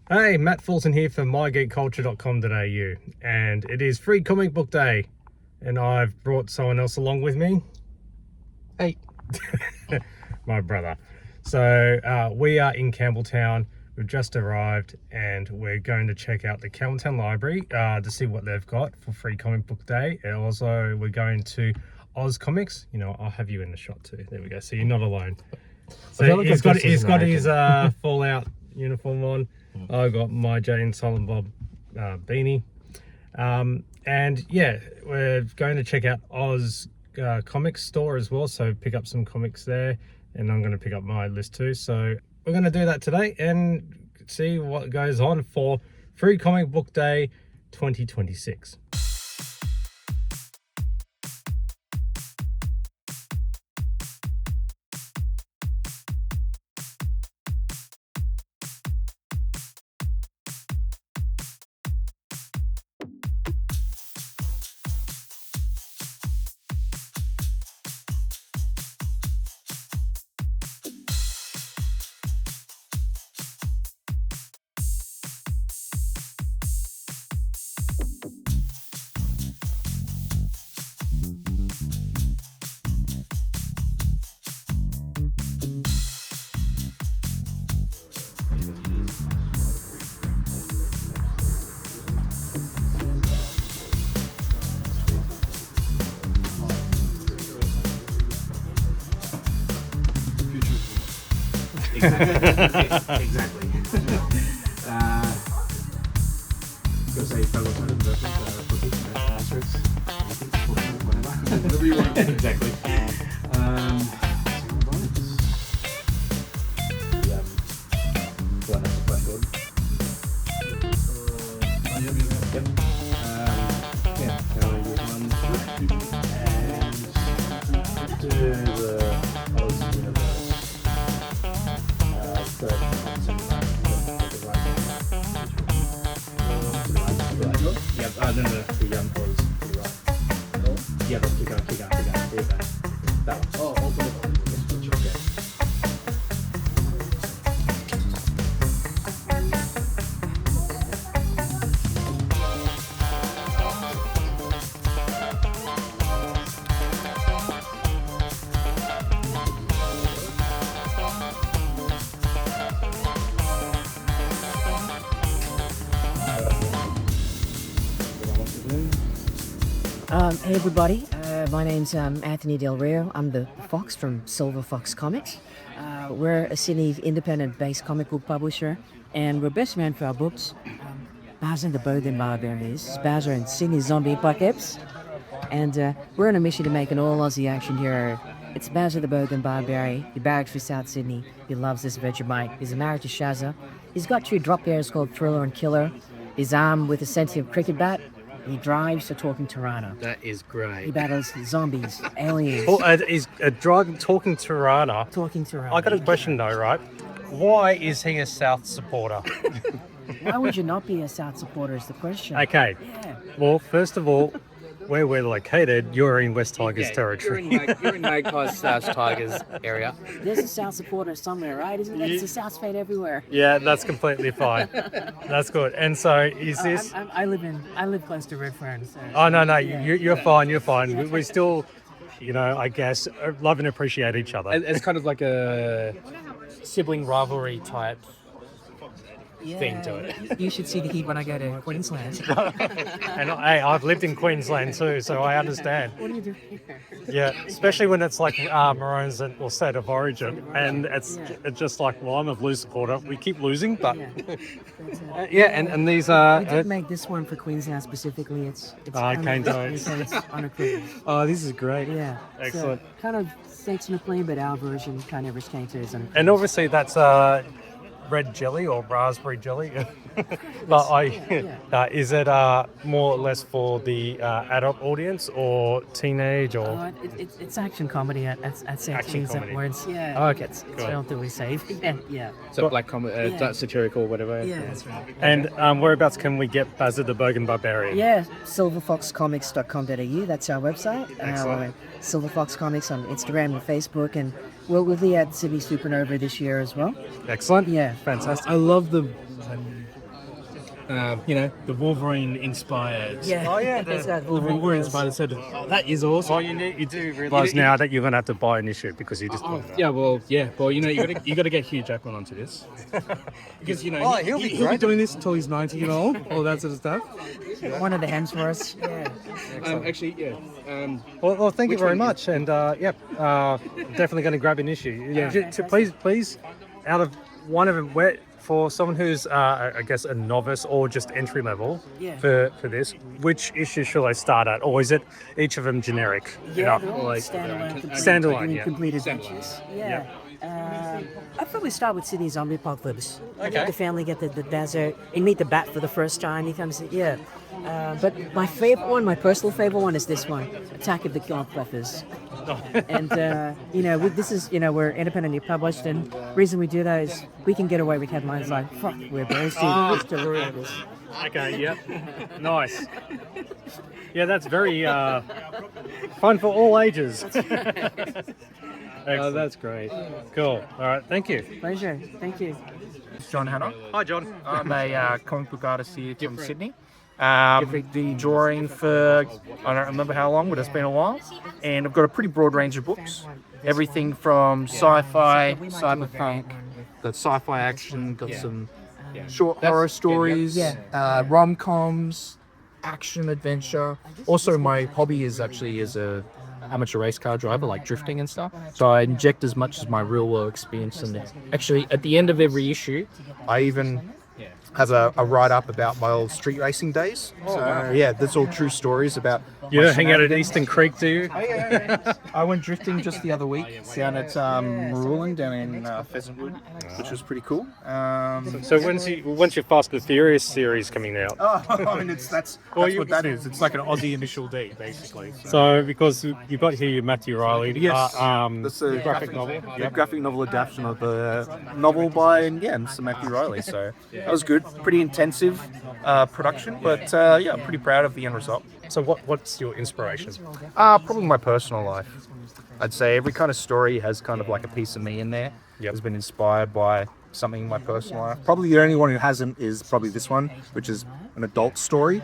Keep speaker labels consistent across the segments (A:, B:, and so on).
A: Hey, Matt Fulton here for mygeekculture.com.au, and it is Free Comic Book Day, and I've brought someone else along with me.
B: Hey.
A: My brother. So we are in Campbelltown. We've just arrived, and we're going to check out the Campbelltown Library to see what they've got for Free Comic Book Day, and also we're going to OZ ComiX. You know, I'll have you in the shot too. There we go. So you're not alone. So he's got his Fallout uniform on. I got my Jay and Silent Bob beanie, and yeah, we're going to check out Oz Comics store as well, so pick up some comics there, and I'm going to pick up my list too. So we're going to do that today and see what goes on for Free Comic Book Day 2026.
B: Exactly. Go say fellow whatever you want. Exactly.
C: Hey everybody, my name's Anthony Del Rio. I'm the Fox from Silver Fox Comics. We're a Sydney independent-based comic book publisher, and we're best known for our books, Baz and the Bogan Barbarians, Baz and Sydney Zombie Apocalypse, and we're on a mission to make an all-Aussie action hero. It's Baz the Bogan Barbarian. He barracks for South Sydney. He loves this Vegemite. He's married to Shazza. He's got two drop bears called Thriller and Killer. He's armed with a sentient cricket bat. He drives a talking Tirana.
B: That is great.
C: He battles zombies, aliens.
A: Oh, is a drug talking Tirana?
C: Talking Tirana.
A: I got a question though, right? Why is he a South supporter?
C: Why would you not be a South supporter is the question.
A: Okay.
C: Yeah.
A: Well, first of all, where we're located, you're in West Tigers territory.
B: You're in Magpies / Tigers area.
C: There's a South supporter somewhere, right? Isn't there? It's a South fate everywhere.
A: Yeah, that's completely fine. That's good. And so, is this?
C: I live close to Redfern. So.
A: Oh no,
C: Yeah.
A: you're fine. You're fine. We still, you know, I guess, love and appreciate each other.
B: It's kind of like a sibling rivalry type thing to it.
C: You should see the heat when I go to Queensland.
A: And hey, I've lived in Queensland too, so I understand.
C: What do you do here?
A: Yeah, especially when it's like Maroons or state of origin, and it's just like, well, I'm a Blues supporter. We keep losing, but and these are.
C: We did make this one for Queensland specifically. It's unequivocal.
A: Oh, this is great.
C: Yeah.
A: Excellent.
C: So, kind of Snakes McLean, but our version kind of restrained to is unequivocal.
A: And obviously that's red jelly or raspberry jelly. But is it more or less for the adult audience or teenage or?
C: It's action comedy at
A: Action comedy.
C: words. Yeah.
A: Oh, okay.
C: It's
A: Good.
C: relatively safe. Yeah.
B: So black comedy, satirical or whatever.
C: Yeah, that's right.
A: And whereabouts can we get Baz the Bogan Barbarian?
C: Yeah, silverfoxcomics.com.au. That's our website.
A: Excellent.
C: Silver Fox Comics on Instagram and Facebook, and we'll be at Sydney Supernova this year as well.
A: Excellent.
C: Yeah.
A: Fantastic.
B: I love the, the Wolverine inspired.
C: Yeah.
A: Oh, yeah,
B: Wolverine inspired set. That is awesome.
A: Well, you do realise now that you're going to have to buy an issue because you just bought it.
B: Yeah, well, you got to get Hugh Jackman onto this because
A: he'll be
B: doing this until he's 90 years old, all that sort of stuff.
C: One of the Hemsworths. Yeah.
B: Actually, yeah.
A: Well, thank you
B: Which
A: very
B: one?
A: much, and definitely going to grab an issue.
B: Yeah.
A: Please, out of one of them, for someone who's I guess a novice or just entry level for this, which issue should I start at, or is it each of them generic?
C: Yeah,
A: enough?
C: they're all
A: Like,
C: standalone,
A: yeah.
C: complete adventures. Yeah. I'd probably start with Sydney Zombie Apocalypse.
A: Okay.
C: The family get the desert. You meet the bat for the first time. He comes, yeah. But my favorite one, my personal favorite one, is this one, Attack of the Killer Cleffers. And this is we're independently published, and the reason we do that is we can get away with headlines like "Fuck, we're bursting."
A: Okay, yep. Nice. Yeah, that's very fun for all ages. Oh, that's great. Cool. All right, thank you.
C: Pleasure. Thank you.
D: John Hanna.
A: Hi, John.
D: I'm a comic book artist here from Sydney. Been drawing for, I don't remember how long, but it's been a while. And I've got a pretty broad range of books. Everything from sci-fi, cyberpunk, got sci-fi action, got some short horror stories, rom-coms, action, adventure. Also, my hobby is actually as a amateur race car driver, like drifting and stuff. So I inject as much as my real world experience in there. Actually, at the end of every issue, I even have a write-up about my old street racing days. So yeah, that's all true stories about.
A: You
D: my
A: don't hang out at
D: shenanigans.
A: Eastern Creek, do you?
D: I went drifting just the other week down at Marulan down in Pheasantwood, which was pretty cool.
A: So when's your Fast and Furious series coming out?
D: I mean, that's what that is. It's like an Aussie Initial D, basically.
A: So because you've got here Matthew Riley,
D: Yes, that's a
A: graphic novel.
D: Yeah, graphic novel adaptation of the novel by Mr. Matthew Riley. So that was good. Pretty intensive production, but I'm pretty proud of the end result.
A: So what's your inspiration?
D: Probably my personal life. I'd say every kind of story has kind of like a piece of me in there.
A: Yep.
D: Has been inspired by something in my personal life. Probably the only one who hasn't is probably this one, which is an adult story.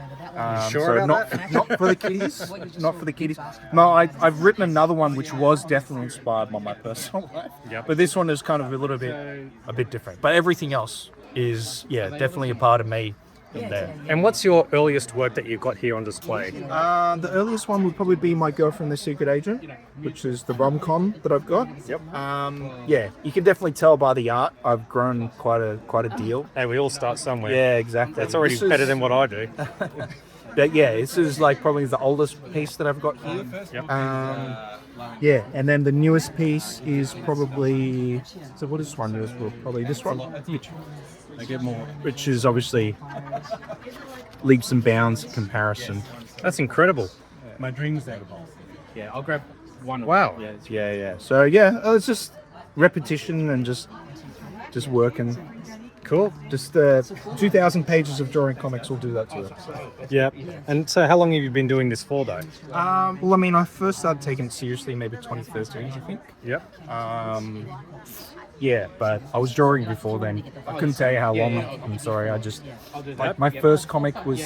A: Sure
D: so
A: about
D: not for the kiddies. Not for the kiddies. No, I've written another one which was definitely inspired by my personal life.
A: Yep.
D: But this one is kind of a bit different. But everything else is definitely a part of me in there.
A: And what's your earliest work that you've got here on display?
D: The earliest one would probably be My Girlfriend the Secret Agent, which is the rom-com that I've got.
A: Yep.
D: You can definitely tell by the art I've grown quite a deal.
A: Hey, we all start somewhere.
D: Yeah, exactly.
A: That's already better than what I do.
D: But yeah, this is like probably the oldest piece that I've got here.
A: Yep.
D: And then the newest piece is probably. So what is this one newest book? Probably this one.
B: I get more.
D: Which is obviously leaps and bounds comparison.
A: That's incredible.
B: My dreams there. Yeah, I'll grab one.
A: Wow.
D: Yeah. So it's just repetition and just working.
A: Cool.
D: Just 2,000 pages of drawing comics will do that to it.
A: Yeah. And so how long have you been doing this for, though?
D: Well, I mean, I first started taking it seriously maybe 2013, I think.
A: Yep.
D: Yeah, but I was drawing before then. I couldn't tell you how long. I'm sorry. I just my first comic was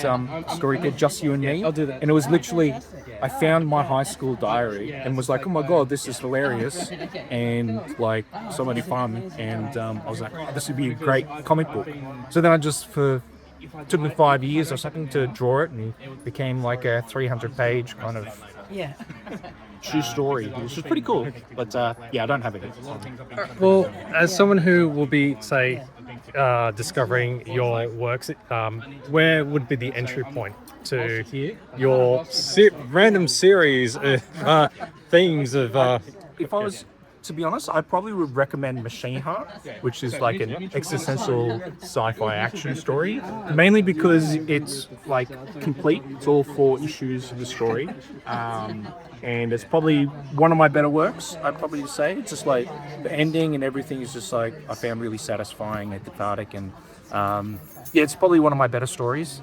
D: story kid Just You and Me, and it was literally I found my high school diary and was like, oh my god, this is hilarious and like so many fun, and I was like, oh, this would be a great comic book. So then I just took me 5 years or something to draw it, and it became like a 300-page kind of true story, which is pretty cool. But I don't have it.
A: Well, as someone who will be, say, discovering your works, where would be the entry point to your random series of themes of...
D: If I was to be honest, I probably would recommend Machine Heart, which is like an existential sci-fi action story, mainly because it's like complete. It's all 4 issues of the story. And it's probably one of my better works, I'd probably say. It's just like the ending and everything is just like I found really satisfying and cathartic, and it's probably one of my better stories.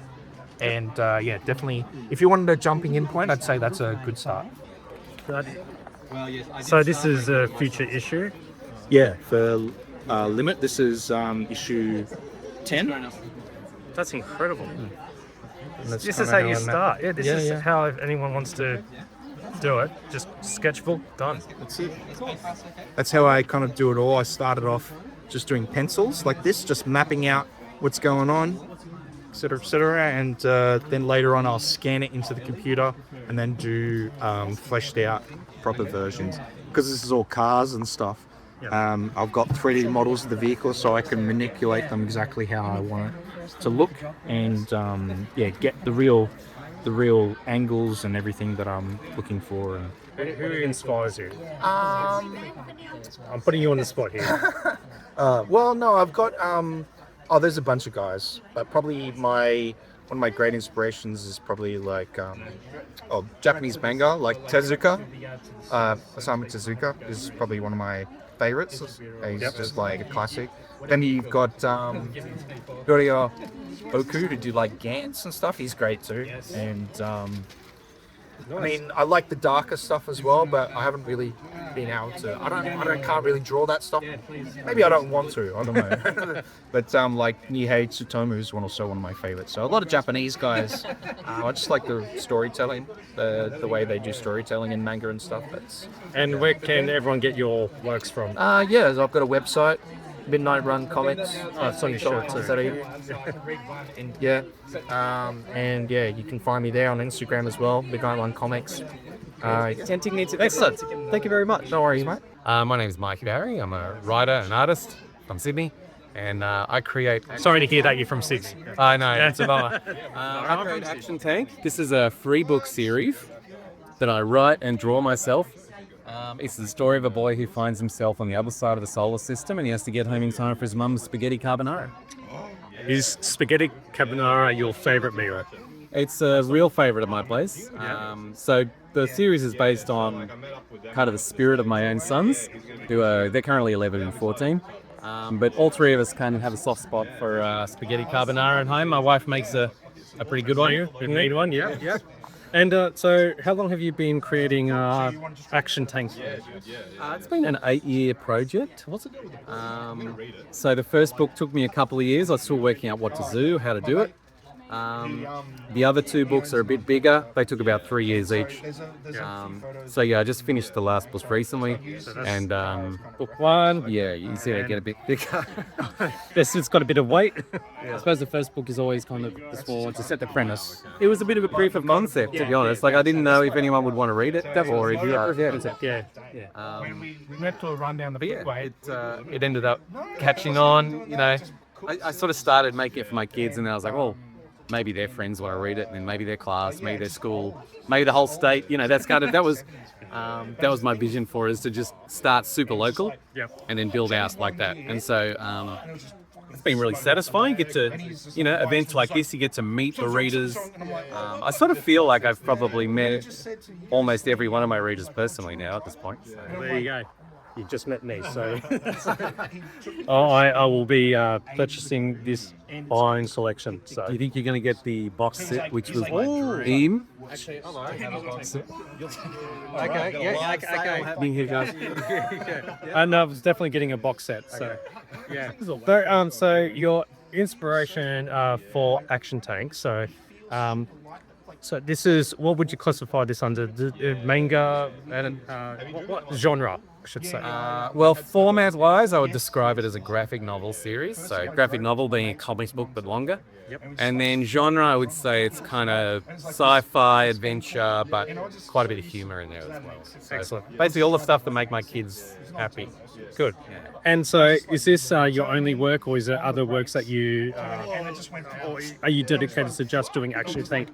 D: And definitely, if you wanted a jumping in point, I'd say that's a good start.
A: So this is a future issue.
D: Yeah, for Limit, this is issue 10.
A: That's incredible. This
B: This
A: kinda
B: is how you
A: I
B: start. Yeah, this is
A: yeah.
B: how if anyone wants to do it. Just sketchbook, done.
D: That's it. That's how I kind of do it all. I started off just doing pencils like this, just mapping out what's going on, etc., and then later on I'll scan it into the computer and then do fleshed out proper versions. Because this is all cars and stuff. I've got 3D models of the vehicle, so I can manipulate them exactly how I want it to look, and get the real angles and everything that I'm looking for. And
A: Who inspires you? I'm putting you on the spot here.
D: well, no, I've got there's a bunch of guys, but probably one of my great inspirations is probably like Japanese manga, like Tezuka. Osamu Tezuka is probably one of my favorites. He's just like a classic. Then you've got Ryoya Oku, who do like Gantz and stuff. He's great too. And I mean, I like the darker stuff as well, but I haven't really been able to. Can't really draw that stuff. Maybe I don't want to. I don't know. But like Nihei Tsutomu is also one of my favorites. So a lot of Japanese guys. I just like the storytelling, the way they do storytelling in manga and stuff.
A: And where can everyone get your works from?
D: So I've got a website. Midnight Run Comics.
A: It's on your shirt too.
D: And you can find me there on Instagram as well. Midnight Run Comics.
E: Excellent. Thank you very much.
D: No worries, mate.
E: My name is Mikey Barry. I'm a writer and artist from Sydney, and I create.
A: Sorry to hear that you're from Six.
E: I know, it's a bummer. I create Action Tank. This is a free book series that I write and draw myself. It's the story of a boy who finds himself on the other side of the solar system, and he has to get home in time for his mum's spaghetti carbonara.
A: Is spaghetti carbonara your favourite meal?
E: It's a real favourite of my place. So the series is based on kind of the spirit of my own sons, who they're currently 11 and 14. But all three of us kind of have a soft spot for spaghetti carbonara at home. My wife makes a pretty good one.
A: You need one, yeah. And so how long have you been creating Action Tank?
E: It's been an 8-year project. What's it? So the first book took me a couple of years. I was still working out what to do, how to do it. The other two books are a bit bigger. They took about 3 years each. I just finished the last book recently. And
A: Book one.
E: yeah, you see they get a bit bigger.
A: It's got a bit of weight.
E: I suppose the first book is always kind of the small to set the premise. It was a bit of a proof of concept, to be honest. Like, I didn't know if anyone would want to read it or if
B: We went to a run down the freeway.
E: it ended up catching on. I sort of started making it for my kids, and then I was like, well, maybe their friends want to read it, and then maybe their class, maybe their school, maybe the whole state. That was my vision for it, is to just start super local, and then build out like that. And so it's been really satisfying. Get to, events like this, you get to meet the readers. I sort of feel like I've probably met almost every one of my readers personally now at this point. So.
A: There you go. You just met me, so I will be purchasing this fine selection. So
E: Do you think you're going to get the box set, which was my dream?
A: okay,
E: Here, guys.
A: and I was definitely getting a box set. So so your inspiration for Action Tank. So this is, what would you classify this under? The manga and what genre? I should say.
E: Well, format-wise, I would describe it as a graphic novel series. So, graphic novel being a comics book but longer. And then genre, I would say it's kind of sci-fi, adventure, but quite a bit of humor in there as well. So,
A: Excellent.
E: basically, all the stuff that make my kids happy.
A: Good. And so, is this your only work, or is there other works that you, or are you dedicated to just doing Action Tank?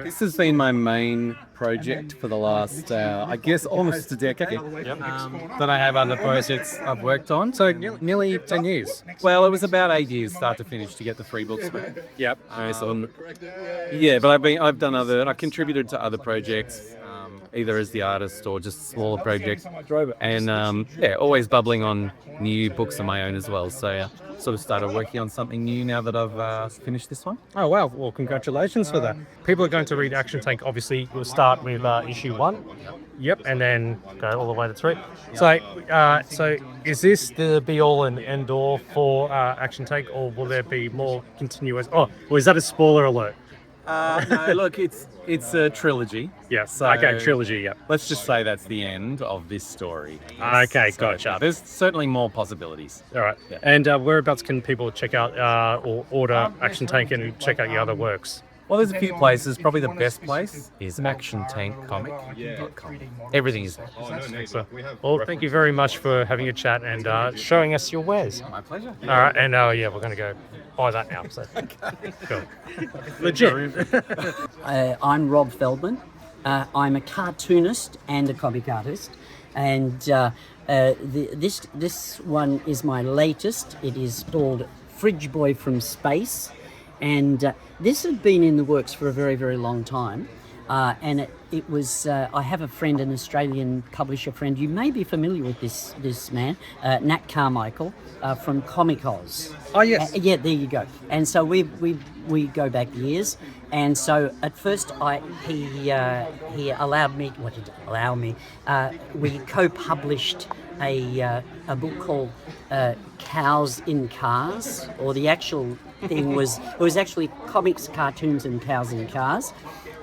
E: This has been my main project for the last, I guess, almost a decade. That I have other projects I've worked on. So
A: Nearly 10 years.
E: well, it was about 8 years, start to finish, to get the free books. But I've done I contributed to other projects. either as the artist or just a smaller project. And always bubbling on new books of my own as well. So sort of started working on something new now that I've finished this one.
A: Oh wow! Well, congratulations for that. People are going to read Action Tank. Obviously, we'll start with issue 1. Yep, and then go all the way to 3. So is this the be all and end all for Action Tank, or will there be more continuous? Oh, well, is that a spoiler alert?
E: No, look, it's a trilogy.
A: Yes.
E: So
A: Okay, trilogy. Yep.
E: let's just say that's the end of this story.
A: Okay,
E: So,
A: gotcha.
E: There's certainly more possibilities.
A: All right.
E: Yeah.
A: And whereabouts can people check out or order Action Tank and check out your other works?
E: Well, there's a few places. Probably the best place is actiontankcomic.com. Everything is there.
A: So, well, thank you very much for having a chat and showing us your wares.
E: My pleasure.
A: All right, and we're going to go buy that now. So, cool. Legit.
C: I'm Rob Feldman. I'm a cartoonist and a comic artist, and this one is my latest. It is called Fridge Boy from Space, and this had been in the works for a very, very long time. And it was, I have a friend, an Australian publisher friend. You may be familiar with this man, Nat Carmichael from Comic Oz.
A: Oh, yes.
C: Yeah, there you go. And so we go back years. And so at first he allowed me. What did he allow me? We co-published a book called Cows in Cars, or the actual thing was actually comics, cartoons, and cows in cars.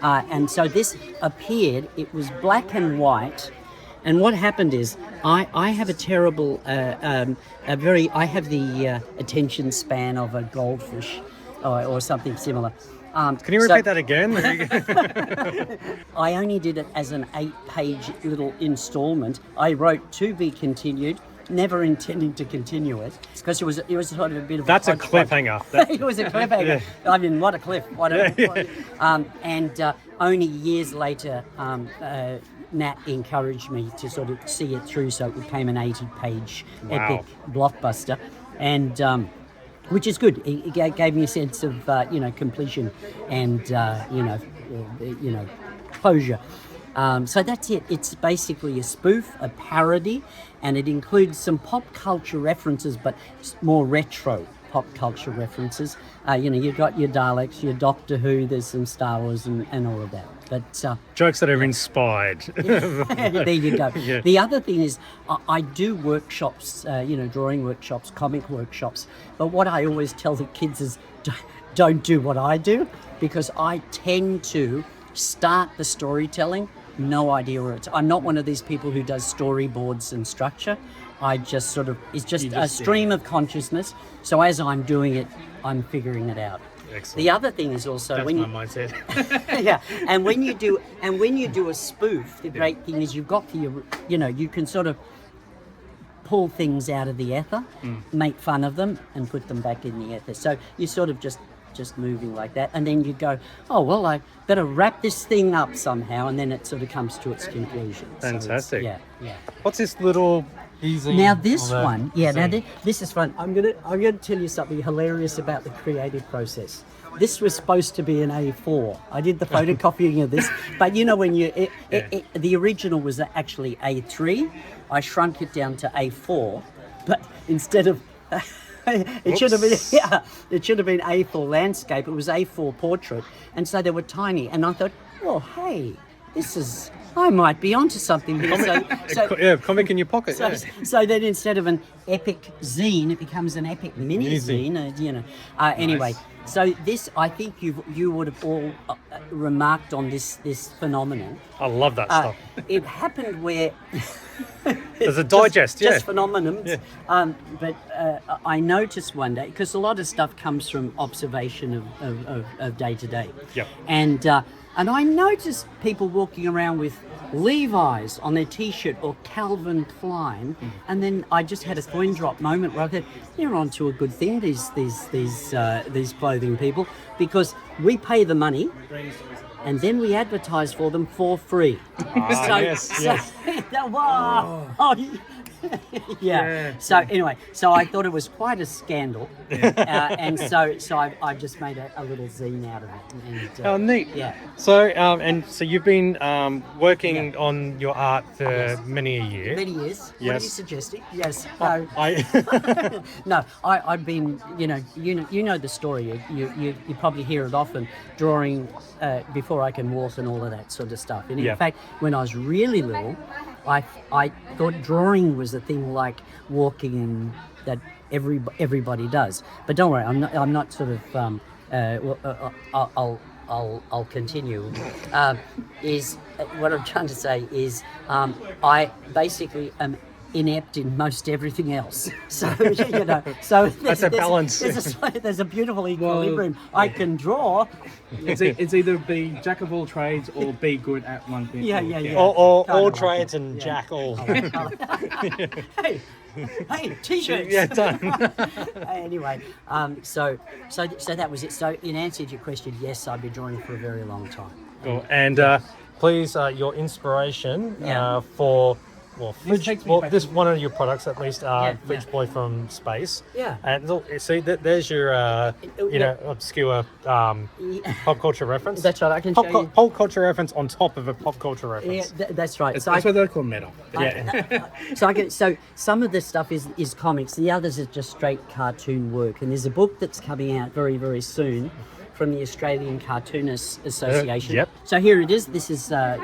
C: And so this appeared, it was black and white. And what happened is, I have a terrible, I have the attention span of a goldfish or something similar.
A: Can you repeat that again?
C: I only did it as an 8-page little installment. I wrote to be continued, never intending to continue it, because it was sort of a bit of
A: That's a
C: hodgepodge.
A: cliffhanger.
C: It was a cliffhanger.
A: Yeah.
C: I mean, what a cliff! And only years later, Nat encouraged me to sort of see it through, so it became an 80-page
A: Wow.
C: epic blockbuster, and which is good. It gave me a sense of completion and closure. So that's it. It's basically a spoof, a parody, and it includes some pop culture references, but more retro pop culture references. You've got your Daleks, your Doctor Who, there's some Star Wars and all of that. But
A: Jokes that are inspired.
C: there you go.
A: Yeah.
C: The other thing is I do workshops, drawing workshops, comic workshops. But what I always tell the kids is don't do what I do, because I tend to start the storytelling, no idea where it's. I'm not one of these people who does storyboards and structure. I just sort of, it's just a stream of consciousness. So as I'm doing it, I'm figuring it out.
A: Excellent.
C: The other thing is also
A: That's
C: when
A: my mindset.
C: yeah, and when you do a spoof, the great thing is you've got you can sort of pull things out of the ether, make fun of them, and put them back in the ether. So you sort of just moving like that, and then you go, oh well, I better wrap this thing up somehow, and then it sort of comes to its conclusion.
A: Fantastic.
C: So yeah.
A: What's this little easy?
C: Now this one, this is fun. I'm gonna tell you something hilarious about the creative process. This was supposed to be an A4. I did the photocopying of this, but when the original was actually A3. I shrunk it down to A4, but instead of it should have been A4 landscape. It was A4 portrait, and so they were tiny. And I thought, well, hey, I might be onto something here. So
A: comic in your pocket.
C: So then instead of an epic zine, it becomes an epic mini zine. Anyway, so this, I think you would have all remarked on this phenomenon.
A: I love that stuff.
C: It happened where
A: There's a digest,
C: just phenomenons. Yeah. But I noticed one day, because a lot of stuff comes from observation of day to day.
A: Yep.
C: And I noticed people walking around with Levi's on their T-shirt or Calvin Klein, and then I just had a coin drop moment where I thought, they're onto a good thing, these clothing people, because we pay the money, and then we advertise for them for free.
A: Yes.
C: Wow. Yeah. So anyway, so I thought it was quite a scandal, and so I just made a little zine out of it. And,
A: Oh, neat.
C: Yeah.
A: So, so you've been working on your art for many a year.
C: Many years. What are you
A: Yes.
C: suggesting? Yes. No.
A: I
C: No. I've been. You know the story. You probably hear it often. Drawing before I can walk and all of that sort of stuff. And
A: Yeah.
C: in fact, when I was really little, I thought drawing was a thing like walking and that everybody does. But don't worry, I'm not sort of. I'll continue. Is what I'm trying to say is I basically am inept in most everything else. So so
A: That's a balance.
C: There's a beautiful equilibrium. I can draw.
B: It's either be jack of all trades or be good at one thing.
C: Yeah.
A: all
C: Kinda like
A: trades
C: it.
A: and
C: Yeah.
A: jack all.
C: Hey, t-shirts.
A: Yeah, done.
C: Anyway, so that was it. So in answer to your question, yes, I've been drawing for a very long time.
A: Cool. And please, your inspiration
C: Yeah.
A: for
B: takes me back
A: this one of your products at least,
C: Yeah,
A: Fridge
C: yeah.
A: Boy from Space.
C: Yeah.
A: And look, see, there's your obscure pop culture reference.
C: That's right. I can show you.
A: Pop culture reference on top of a pop culture
C: Yeah,
A: reference.
C: that's right.
B: That's
C: So
B: what they call meta.
C: so some of the stuff is comics. The others is just straight cartoon work. And there's a book that's coming out very, very soon from the Australian Cartoonists Association.
A: Yep.
C: So here it is. This is a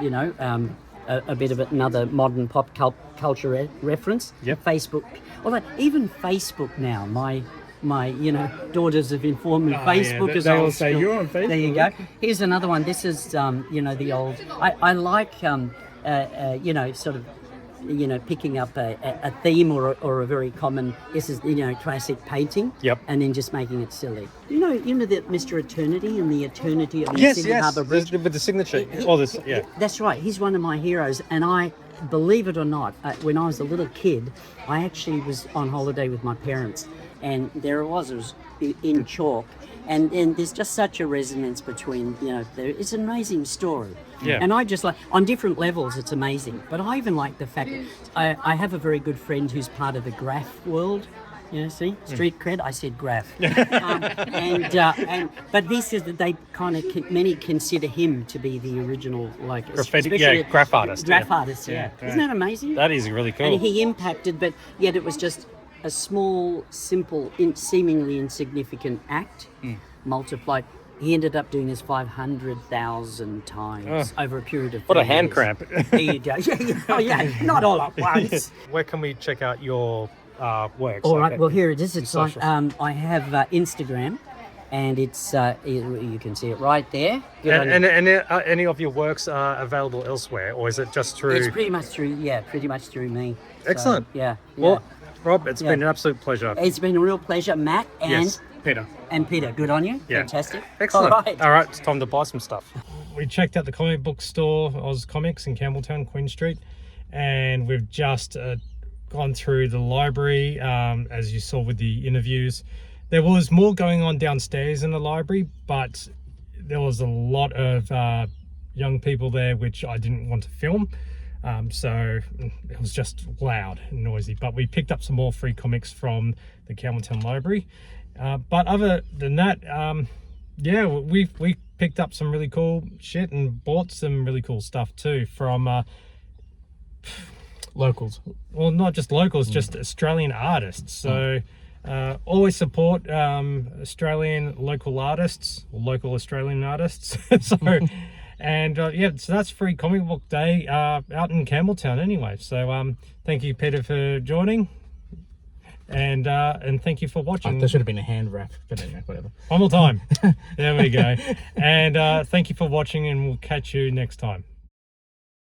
C: bit of another modern pop culture reference.
A: Yep.
C: Facebook. Although even Facebook now, my daughters have informed me Facebook is
B: they all
C: old
B: say,
C: school.
B: "You're on Facebook."
C: There you go. Here's another one. This is the old. I like sort of picking up a theme or a very common. This is classic painting.
A: Yep.
C: And then just making it silly. You know that Mr. Eternity and the Eternity of the
A: Yes,
C: Sydney
A: yes.
C: Harbour Bridge.
A: With the signature. All this, yeah.
C: That's right. He's one of my heroes, and I, believe it or not, when I was a little kid, I actually was on holiday with my parents, and there it was in chalk, and there's just such a resonance between it's an amazing story.
A: Yeah.
C: And I just like on different levels, it's amazing. But I even like the fact I have a very good friend who's part of the graph world. See, street cred. I said graph, but this is that they kind of many consider him to be the original
A: Graffiti,
C: especially
A: graph artist.
C: Graph artist, yeah. Isn't that amazing?
A: That is really cool.
C: And he impacted, but yet it was just a small, simple, seemingly insignificant act multiplied. He ended up doing this 500,000 times over a period of 3
A: What a
C: years.
A: hand cramp.
C: There you go. Oh yeah, not all at once.
A: Where can we check out your works?
C: All right. Well, here it is. It's like
A: Socials.
C: I have Instagram, and it's you can see it right there. Good on you.
A: And any of your works are available elsewhere, or is it just through?
C: It's pretty much through me. So,
A: Excellent.
C: yeah.
A: Well, Rob, it's
C: Yeah.
A: been an absolute pleasure.
C: It's been a real pleasure, Matt and
A: Yes.
B: Peter.
C: Peter. Good on you.
A: Yeah.
C: Fantastic.
A: Excellent.
C: All right.
A: All right, it's time to buy some stuff. We checked out the comic book store, OZ ComiX in Campbelltown, Queen Street, and we've just gone through the library, as you saw with the interviews. There was more going on downstairs in the library, but there was a lot of young people there, which I didn't want to film. So it was just loud and noisy, but we picked up some more free comics from the Campbelltown Library. But other than that, we picked up some really cool shit and bought some really cool stuff too from
B: Locals.
A: well, not just locals, just Australian artists. So always support Australian local artists, or local Australian artists. So and so that's Free Comic Book Day out in Campbelltown anyway. So thank you, Peter, for joining, and thank you for watching.
B: There should have been a hand wrap, but anyway, whatever.
A: One more time. There we go. And thank you for watching, and we'll catch you next time.